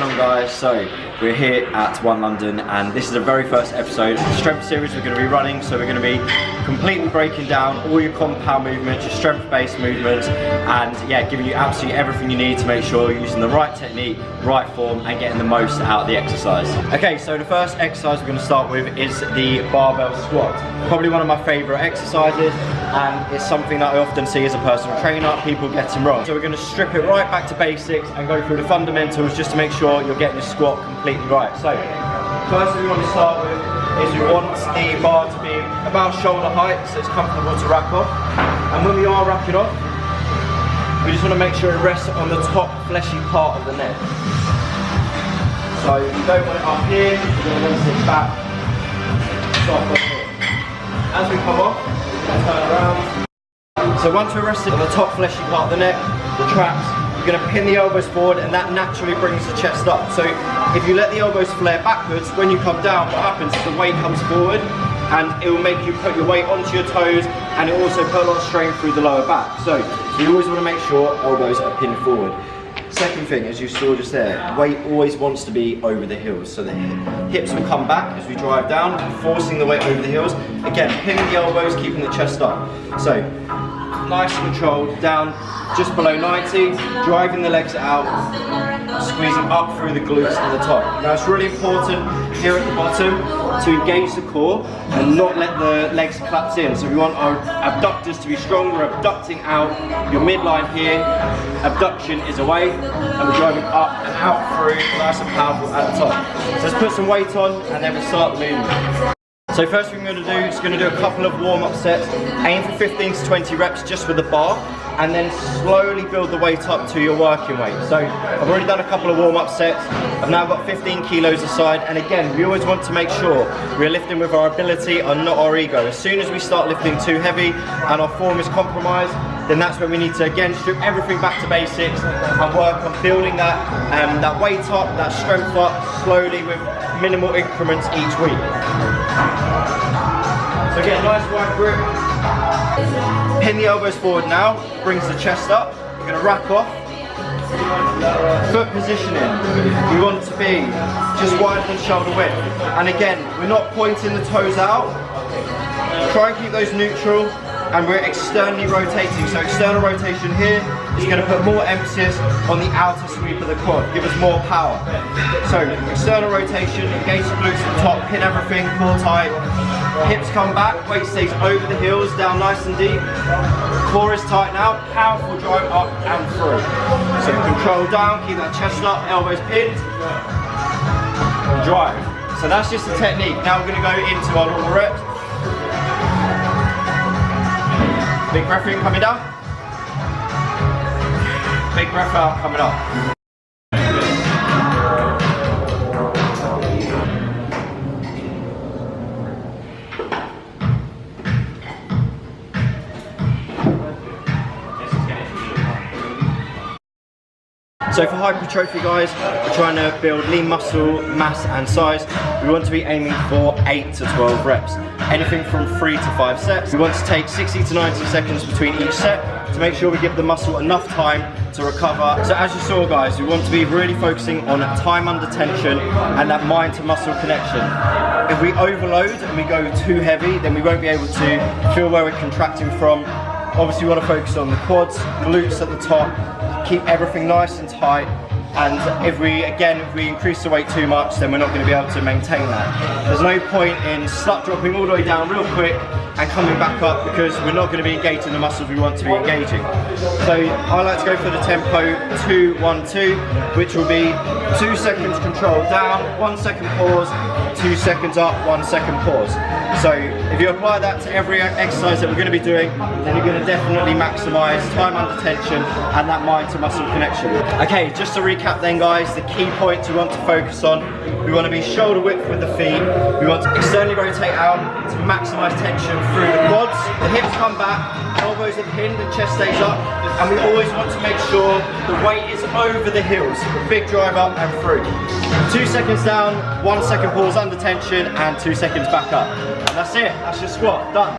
on, guys? So we're here at One London and this is the very first episode of the strength series we're going to be running. So we're going to be completely breaking down all your compound movements, your strength based movements, and yeah, giving you absolutely everything you need to make sure you're using the right technique, right form, and getting the most out of the exercise. Okay, so the first exercise we're going to start with is the barbell squat. Probably one of my favourite exercises, and it's something that I often see as a personal trainer, people getting wrong. So we're going to strip it right back to basics and go through the fundamentals just to make sure you're getting the squat completely right. So first thing we want to start with is we want the bar to be about shoulder height, so it's comfortable to rack off. And when we are racking off, we just want to make sure it rests on the top fleshy part of the neck. So you don't want it up here, you're going to want it back, soft on here. As we come off, we're going to turn around. So once we're rested on the top fleshy part of the neck, the traps, you're going to pin the elbows forward, and that naturally brings the chest up. So if you let the elbows flare backwards, when you come down, what happens is the weight comes forward and it will make you put your weight onto your toes, and it also put a lot of strain through the lower back. So you always want to make sure elbows are pinned forward. Second thing, as you saw just there, weight always wants to be over the heels. So the hips will come back as we drive down, forcing the weight over the heels. Again, pinning the elbows, keeping the chest up. So nice and controlled, down just below 90, driving the legs out, squeezing up through the glutes and the top. Now it's really important here at the bottom to engage the core and not let the legs collapse in. So we want our abductors to be strong. We're abducting out, your midline here, abduction is away, and we're driving up and out through, nice and powerful at the top. So let's put some weight on and then we'll start the movement. So first thing we're going to do is going to do a couple of warm-up sets. Aim for 15 to 20 reps just with the bar, and then slowly build the weight up to your working weight. So I've already done a couple of warm-up sets. I've now got 15 kilos aside, and again, we always want to make sure we're lifting with our ability and not our ego. As soon as we start lifting too heavy and our form is compromised, then that's when we need to again strip everything back to basics and work on building that weight up, that strength up, slowly with minimal increments each week. So get a nice wide grip. Pin the elbows forward now, brings the chest up. We're going to rack off. Foot positioning, we want to be just wide from shoulder width. And again, we're not pointing the toes out. Try and keep those neutral, and we're externally rotating. So external rotation here is going to put more emphasis on the outer sweep of the quad, give us more power. So external rotation, engage the glutes at the top, pin everything, core tight. Hips come back, weight stays over the heels, down nice and deep. Core is tight now, powerful drive up and through. So control down, keep that chest up, elbows pinned, and drive. So that's just the technique. Now we're going to go into our normal reps. Big breath in, coming down. Big breath out, coming up. So for hypertrophy, guys, we're trying to build lean muscle, mass and size. We want to be aiming for 8 to 12 reps. Anything from 3 to 5 sets. We want to take 60 to 90 seconds between each set to make sure we give the muscle enough time to recover. So as you saw, guys, we want to be really focusing on time under tension and that mind to muscle connection. If we overload and we go too heavy, then we won't be able to feel where we're contracting from. Obviously we want to focus on the quads, glutes at the top, keep everything nice and tight, and if we increase the weight too much, then we're not going to be able to maintain that. There's no point in slut dropping all the way down real quick and coming back up, because we're not going to be engaging the muscles we want to be engaging. So I like to go for the tempo 2-1-2, which will be 2 seconds control down, 1 second pause, 2 seconds up, 1 second pause. So if you apply that to every exercise that we're going to be doing, then you're going to definitely maximize time under tension and that mind to muscle connection. Okay, just to recap then, guys, the key points we want to focus on: we want to be shoulder width with the feet, we want to externally rotate out to maximize tension through the quads, the hips come back, elbows are pinned and chest stays up, and we always want to make sure the weight is over the heels, big drive up and through. 2 seconds down, 1 second pause under tension, and 2 seconds back up. And that's it, that's your squat, done.